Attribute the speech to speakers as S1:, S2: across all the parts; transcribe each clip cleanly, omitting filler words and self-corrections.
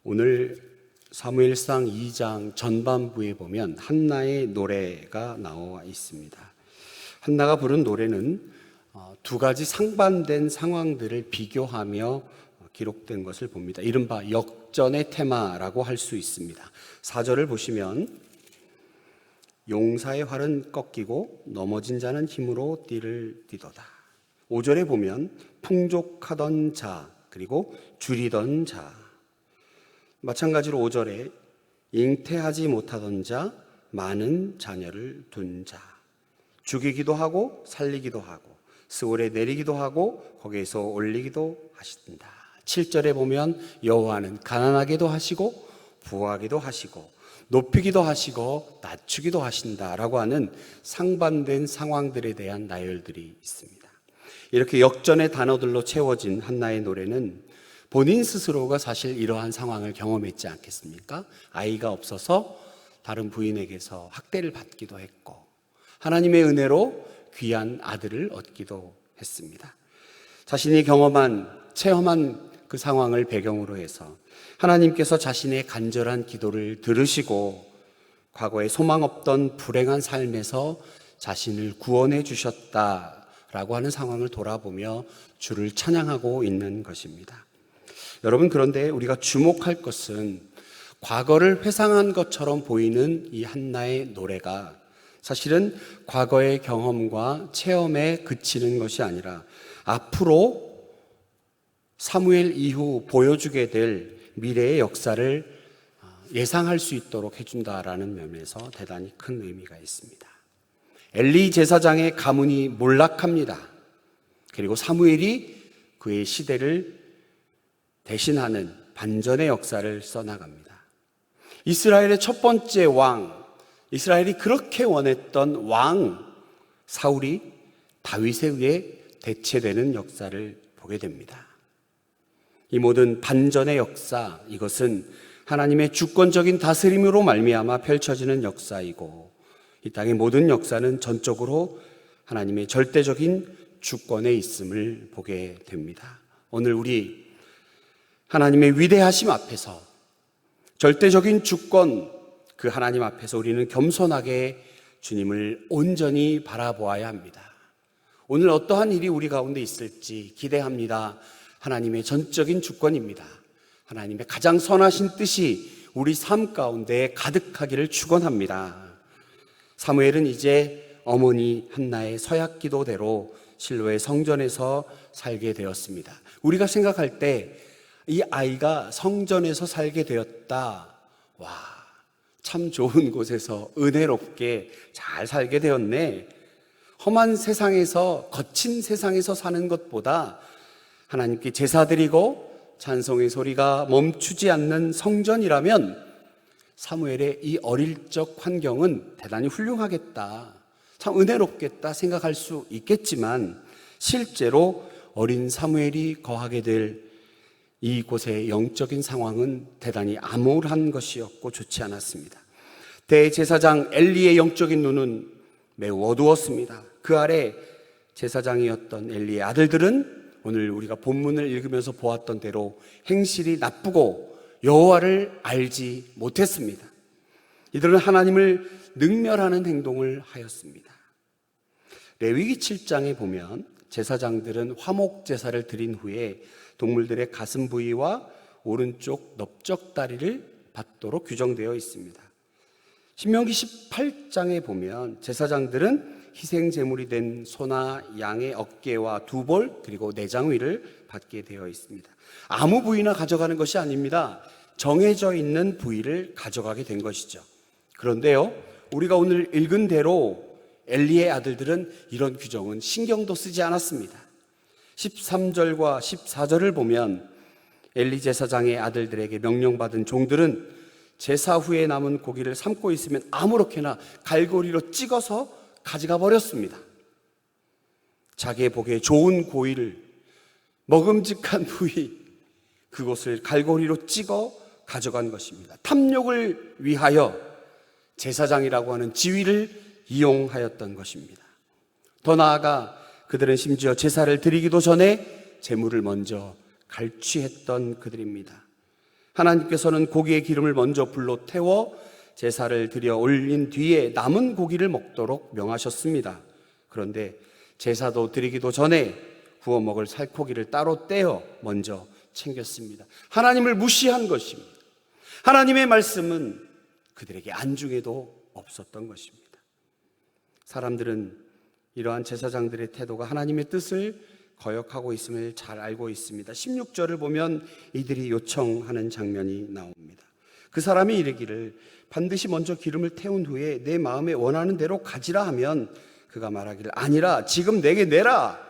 S1: 오늘 사무엘상 2장 전반부에 보면 한나의 노래가 나와 있습니다. 한나가 부른 노래는 두 가지 상반된 상황들을 비교하며 기록된 것을 봅니다. 이른바 역전의 테마라고 할 수 있습니다. 4절을 보시면 용사의 활은 꺾이고 넘어진 자는 힘으로 띠를 띠도다. 5절에 보면 풍족하던 자 그리고 줄이던 자, 마찬가지로 5절에 잉태하지 못하던 자, 많은 자녀를 둔 자, 죽이기도 하고 살리기도 하고 스올에 내리기도 하고 거기에서 올리기도 하신다. 7절에 보면 여호와는 가난하게도 하시고 부하기도 하시고 높이기도 하시고 낮추기도 하신다라고 하는 상반된 상황들에 대한 나열들이 있습니다. 이렇게 역전의 단어들로 채워진 한나의 노래는 본인 스스로가 사실 이러한 상황을 경험했지 않겠습니까? 아이가 없어서 다른 부인에게서 학대를 받기도 했고 하나님의 은혜로 귀한 아들을 얻기도 했습니다. 자신이 체험한 그 상황을 배경으로 해서 하나님께서 자신의 간절한 기도를 들으시고 과거에 소망 없던 불행한 삶에서 자신을 구원해 주셨다라고 하는 상황을 돌아보며 주를 찬양하고 있는 것입니다. 여러분, 그런데 우리가 주목할 것은 과거를 회상한 것처럼 보이는 이 한나의 노래가 사실은 과거의 경험과 체험에 그치는 것이 아니라 앞으로 사무엘 이후 보여주게 될 미래의 역사를 예상할 수 있도록 해준다라는 면에서 대단히 큰 의미가 있습니다. 엘리 제사장의 가문이 몰락합니다. 그리고 사무엘이 그의 시대를 대신하는 반전의 역사를 써나갑니다. 이스라엘의 첫 번째 왕, 이스라엘이 그렇게 원했던 왕 사울이 다윗에 의해 대체되는 역사를 보게 됩니다. 이 모든 반전의 역사, 이것은 하나님의 주권적인 다스림으로 말미암아 펼쳐지는 역사이고 이 땅의 모든 역사는 전적으로 하나님의 절대적인 주권에 있음을 보게 됩니다. 오늘 우리 하나님의 위대하심 앞에서 절대적인 주권, 그 하나님 앞에서 우리는 겸손하게 주님을 온전히 바라보아야 합니다. 오늘 어떠한 일이 우리 가운데 있을지 기대합니다. 하나님의 전적인 주권입니다. 하나님의 가장 선하신 뜻이 우리 삶 가운데 가득하기를 축원합니다. 사무엘은 이제 어머니 한나의 서약 기도대로 실로의 성전에서 살게 되었습니다. 우리가 생각할 때 이 아이가 성전에서 살게 되었다. 와, 참 좋은 곳에서 은혜롭게 잘 살게 되었네. 험한 세상에서, 거친 세상에서 사는 것보다 하나님께 제사드리고 찬송의 소리가 멈추지 않는 성전이라면 사무엘의 이 어릴 적 환경은 대단히 훌륭하겠다, 참 은혜롭겠다 생각할 수 있겠지만 실제로 어린 사무엘이 거하게 될 이곳의 영적인 상황은 대단히 암울한 것이었고 좋지 않았습니다. 대제사장 엘리의 영적인 눈은 매우 어두웠습니다. 그 아래 제사장이었던 엘리의 아들들은 오늘 우리가 본문을 읽으면서 보았던 대로 행실이 나쁘고 여호와를 알지 못했습니다. 이들은 하나님을 능멸하는 행동을 하였습니다. 레위기 7장에 보면 제사장들은 화목 제사를 드린 후에 동물들의 가슴 부위와 오른쪽 넓적다리를 받도록 규정되어 있습니다. 신명기 18장에 보면 제사장들은 희생 제물이 된 소나 양의 어깨와 두 볼 그리고 내장 위를 받게 되어 있습니다. 아무 부위나 가져가는 것이 아닙니다. 정해져 있는 부위를 가져가게 된 것이죠. 그런데요, 우리가 오늘 읽은 대로 엘리의 아들들은 이런 규정은 신경도 쓰지 않았습니다. 13절과 14절을 보면 엘리 제사장의 아들들에게 명령받은 종들은 제사 후에 남은 고기를 삶고 있으면 아무렇게나 갈고리로 찍어서 가져가 버렸습니다. 자기의 보기에 좋은 고기를, 먹음직한 부위, 그것을 갈고리로 찍어 가져간 것입니다. 탐욕을 위하여 제사장이라고 하는 지위를 이용하였던 것입니다. 더 나아가 그들은 심지어 제사를 드리기도 전에 제물을 먼저 갈취했던 그들입니다. 하나님께서는 고기의 기름을 먼저 불로 태워 제사를 드려 올린 뒤에 남은 고기를 먹도록 명하셨습니다. 그런데 제사도 드리기도 전에 구워 먹을 살코기를 따로 떼어 먼저 챙겼습니다. 하나님을 무시한 것입니다. 하나님의 말씀은 그들에게 안중에도 없었던 것입니다. 사람들은 이러한 제사장들의 태도가 하나님의 뜻을 거역하고 있음을 잘 알고 있습니다. 16절을 보면 이들이 요청하는 장면이 나옵니다. 그 사람이 이르기를 반드시 먼저 기름을 태운 후에 내 마음에 원하는 대로 가지라 하면 그가 말하기를 아니라 지금 내게 내라.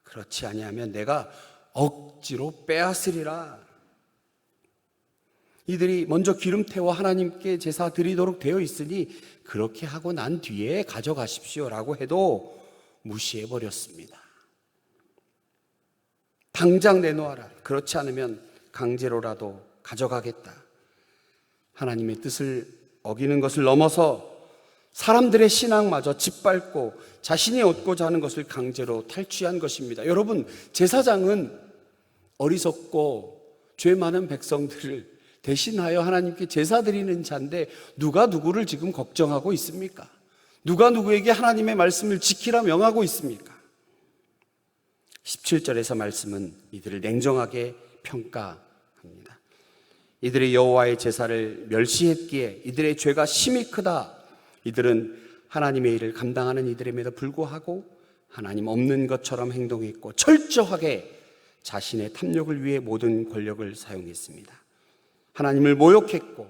S1: 그렇지 아니하면 내가 억지로 빼앗으리라. 이들이 먼저 기름 태워 하나님께 제사 드리도록 되어 있으니 그렇게 하고 난 뒤에 가져가십시오라고 해도 무시해버렸습니다. 당장 내놓아라. 그렇지 않으면 강제로라도 가져가겠다. 하나님의 뜻을 어기는 것을 넘어서 사람들의 신앙마저 짓밟고 자신이 얻고자 하는 것을 강제로 탈취한 것입니다. 여러분, 제사장은 어리석고 죄 많은 백성들을 대신하여 하나님께 제사 드리는 자인데 누가 누구를 지금 걱정하고 있습니까? 누가 누구에게 하나님의 말씀을 지키라 명하고 있습니까? 17절에서 말씀은 이들을 냉정하게 평가합니다. 이들이 여호와의 제사를 멸시했기에 이들의 죄가 심히 크다. 이들은 하나님의 일을 감당하는 이들임에도 불구하고 하나님 없는 것처럼 행동했고 철저하게 자신의 탐욕을 위해 모든 권력을 사용했습니다. 하나님을 모욕했고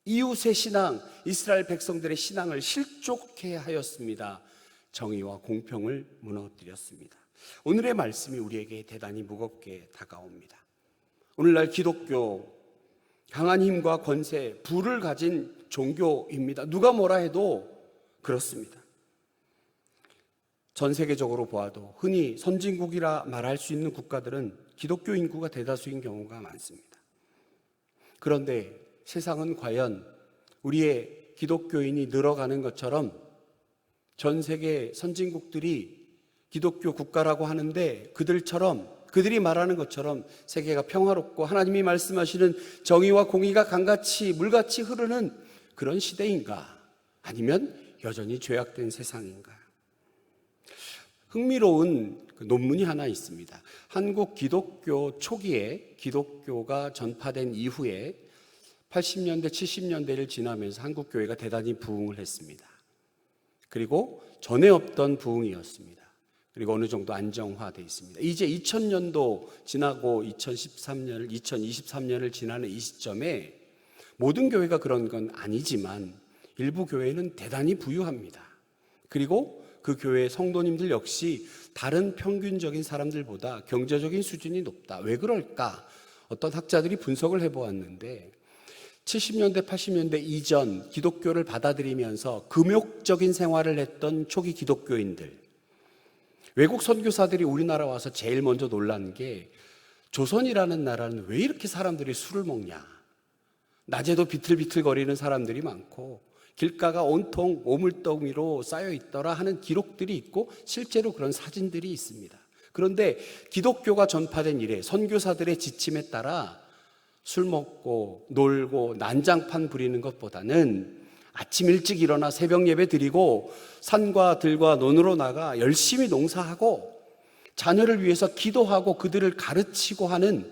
S1: 이웃의 신앙, 이스라엘 백성들의 신앙을 실족해 하였습니다. 정의와 공평을 무너뜨렸습니다. 오늘의 말씀이 우리에게 대단히 무겁게 다가옵니다. 오늘날 기독교, 강한 힘과 권세, 부를 가진 종교입니다. 누가 뭐라 해도 그렇습니다. 전 세계적으로 보아도 흔히 선진국이라 말할 수 있는 국가들은 기독교 인구가 대다수인 경우가 많습니다. 그런데 세상은 과연 우리의 기독교인이 늘어가는 것처럼 전 세계 선진국들이 기독교 국가라고 하는데 그들이 말하는 것처럼 세계가 평화롭고 하나님이 말씀하시는 정의와 공의가 강같이 물같이 흐르는 그런 시대인가? 아니면 여전히 죄악된 세상인가? 흥미로운 논문이 하나 있습니다. 한국 기독교 초기에 기독교가 전파된 이후에 80년대, 70년대를 지나면서 한국 교회가 대단히 부흥을 했습니다. 그리고 전에 없던 부흥이었습니다. 그리고 어느 정도 안정화되어 있습니다. 이제 2000년도 지나고 2023년을 지나는 이 시점에 모든 교회가 그런 건 아니지만 일부 교회는 대단히 부유합니다. 그리고 그 교회의 성도님들 역시 다른 평균적인 사람들보다 경제적인 수준이 높다. 왜 그럴까? 어떤 학자들이 분석을 해보았는데 70년대, 80년대 이전 기독교를 받아들이면서 금욕적인 생활을 했던 초기 기독교인들, 외국 선교사들이 우리나라 와서 제일 먼저 놀란 게 조선이라는 나라는 왜 이렇게 사람들이 술을 먹냐. 낮에도 비틀비틀거리는 사람들이 많고 길가가 온통 오물더미로 쌓여 있더라 하는 기록들이 있고 실제로 그런 사진들이 있습니다. 그런데 기독교가 전파된 이래 선교사들의 지침에 따라 술 먹고 놀고 난장판 부리는 것보다는 아침 일찍 일어나 새벽 예배 드리고 산과 들과 논으로 나가 열심히 농사하고 자녀를 위해서 기도하고 그들을 가르치고 하는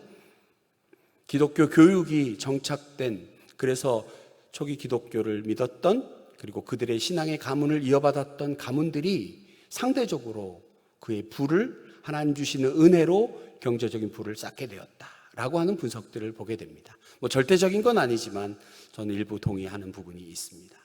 S1: 기독교 교육이 정착된, 그래서 초기 기독교를 믿었던 그리고 그들의 신앙의 가문을 이어받았던 가문들이 상대적으로 그의 부를 하나님 주시는 은혜로 경제적인 부를 쌓게 되었다라고 하는 분석들을 보게 됩니다. 절대적인 건 아니지만 저는 일부 동의하는 부분이 있습니다.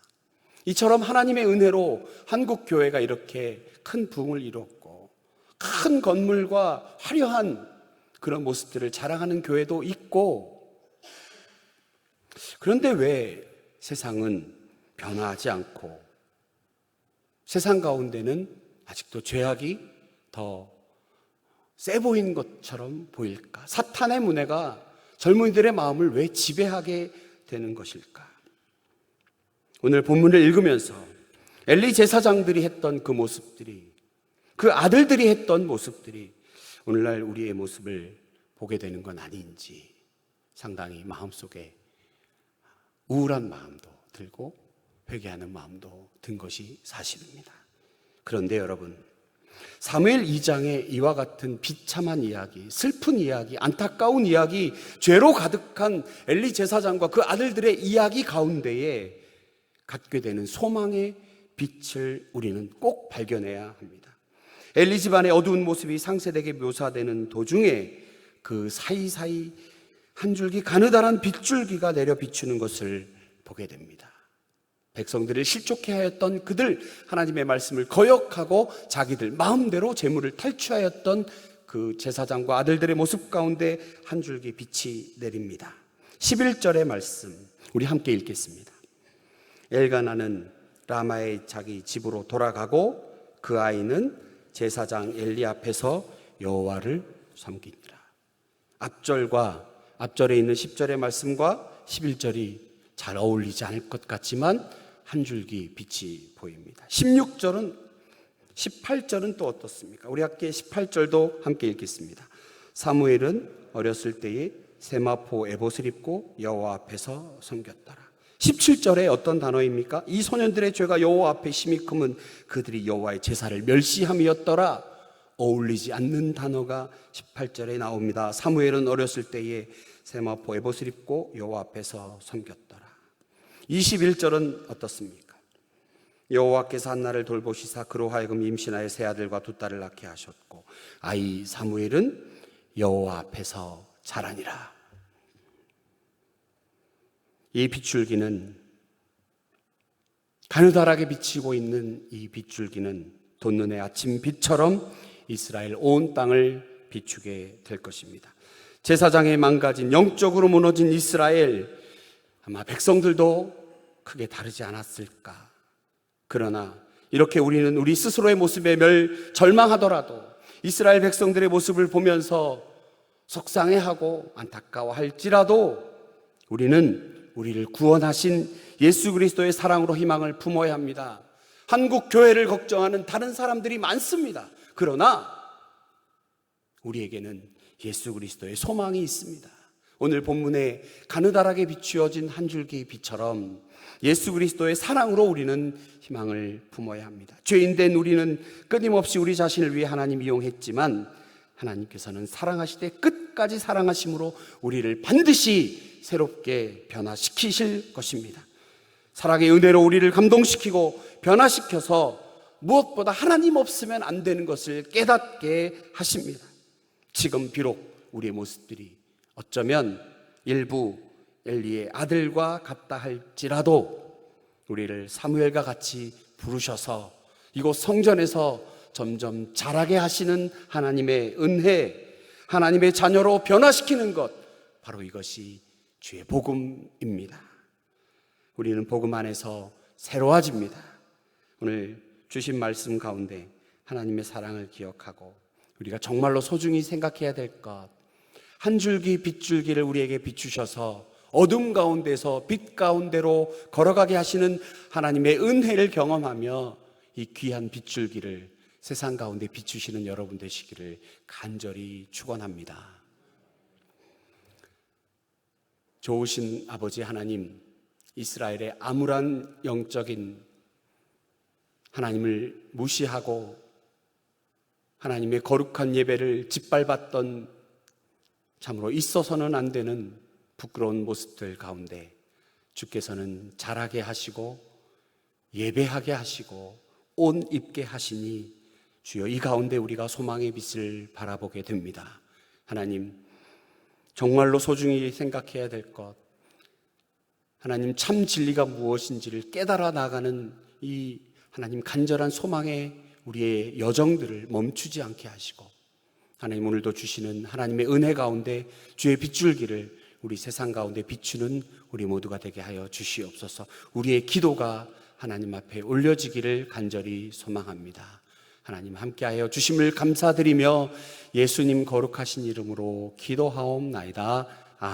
S1: 이처럼 하나님의 은혜로 한국 교회가 이렇게 큰 부흥을 이뤘고 큰 건물과 화려한 그런 모습들을 자랑하는 교회도 있고, 그런데 왜 세상은 변화하지 않고 세상 가운데는 아직도 죄악이 더 세 보이는 것처럼 보일까? 사탄의 문해가 젊은이들의 마음을 왜 지배하게 되는 것일까? 오늘 본문을 읽으면서 엘리 제사장들이 했던 그 모습들이, 그 아들들이 했던 모습들이 오늘날 우리의 모습을 보게 되는 건 아닌지 상당히 마음속에 우울한 마음도 들고 회개하는 마음도 든 것이 사실입니다. 그런데 여러분, 사무엘 2장에 이와 같은 비참한 이야기, 슬픈 이야기, 안타까운 이야기, 죄로 가득한 엘리 제사장과 그 아들들의 이야기 가운데에 갖게 되는 소망의 빛을 우리는 꼭 발견해야 합니다. 엘리 집안의 어두운 모습이 상세되게 묘사되는 도중에 그 사이사이 한 줄기 가느다란 빗줄기가 내려 비추는 것을 보게 됩니다. 백성들을 실족해 하였던 그들, 하나님의 말씀을 거역하고 자기들 마음대로 재물을 탈취하였던 그 제사장과 아들들의 모습 가운데 한 줄기 빛이 내립니다. 11절의 말씀 우리 함께 읽겠습니다. 엘가나는 라마의 자기 집으로 돌아가고 그 아이는 제사장 엘리 앞에서 여호와를 섬기니라. 앞절에 있는 10절의 말씀과 11절이 잘 어울리지 않을 것 같지만 한 줄기 빛이 보입니다. 18절은 또 어떻습니까? 우리 함께 18절도 함께 읽겠습니다. 사무엘은 어렸을 때에 세마포 에봇을 입고 여호와 앞에서 섬겼더라. 17절에 어떤 단어입니까? 이 소년들의 죄가 여호와 앞에 심히 크면 그들이 여호와의 제사를 멸시함이었더라. 어울리지 않는 단어가 18절에 나옵니다. 사무엘은 어렸을 때에 세마포 에봇을 입고 여호와 앞에서 섬겼더라. 21절은 어떻습니까? 여호와께서 한나를 돌보시사 그로 하여금 임신하여 세 아들과 두 딸을 낳게 하셨고 아이 사무엘은 여호와 앞에서 자라니라. 이 빗줄기는 가느다랗게 비치고 있는 이 빗줄기는 돋는의 아침 빛처럼 이스라엘 온 땅을 비추게 될 것입니다. 제사장의 망가진 영적으로 무너진 이스라엘, 아마 백성들도 크게 다르지 않았을까. 그러나 이렇게 우리는 우리 스스로의 모습에 절망하더라도 이스라엘 백성들의 모습을 보면서 속상해하고 안타까워할지라도 우리는 우리를 구원하신 예수 그리스도의 사랑으로 희망을 품어야 합니다. 한국 교회를 걱정하는 다른 사람들이 많습니다. 그러나 우리에게는 예수 그리스도의 소망이 있습니다. 오늘 본문에 가느다랗게 비추어진 한 줄기 빛처럼 예수 그리스도의 사랑으로 우리는 희망을 품어야 합니다. 죄인된 우리는 끊임없이 우리 자신을 위해 하나님 이용했지만 하나님께서는 사랑하시되 끝까지 사랑하심으로 우리를 반드시 새롭게 변화시키실 것입니다. 사랑의 은혜로 우리를 감동시키고 변화시켜서 무엇보다 하나님 없으면 안 되는 것을 깨닫게 하십니다. 지금 비록 우리의 모습들이 어쩌면 일부 엘리의 아들과 같다 할지라도 우리를 사무엘과 같이 부르셔서 이곳 성전에서 점점 자라게 하시는 하나님의 은혜, 하나님의 자녀로 변화시키는 것, 바로 이것이 주의 복음입니다. 우리는 복음 안에서 새로워집니다. 오늘 주신 말씀 가운데 하나님의 사랑을 기억하고 우리가 정말로 소중히 생각해야 될 것, 한 줄기 빗줄기를 우리에게 비추셔서 어둠 가운데서 빛 가운데로 걸어가게 하시는 하나님의 은혜를 경험하며 이 귀한 빗줄기를 세상 가운데 비추시는 여러분 되시기를 간절히 축원합니다. 좋으신 아버지 하나님, 이스라엘의 암울한 영적인 하나님을 무시하고 하나님의 거룩한 예배를 짓밟았던 참으로 있어서는 안 되는 부끄러운 모습들 가운데 주께서는 자라게 하시고 예배하게 하시고 옷 입게 하시니 주여 이 가운데 우리가 소망의 빛을 바라보게 됩니다. 하나님, 정말로 소중히 생각해야 될 것, 하나님 참 진리가 무엇인지를 깨달아 나가는 이 하나님 간절한 소망의 우리의 여정들을 멈추지 않게 하시고 하나님 오늘도 주시는 하나님의 은혜 가운데 주의 빗줄기를 우리 세상 가운데 비추는 우리 모두가 되게 하여 주시옵소서. 우리의 기도가 하나님 앞에 올려지기를 간절히 소망합니다. 하나님 함께하여 주심을 감사드리며 예수님 거룩하신 이름으로 기도하옵나이다.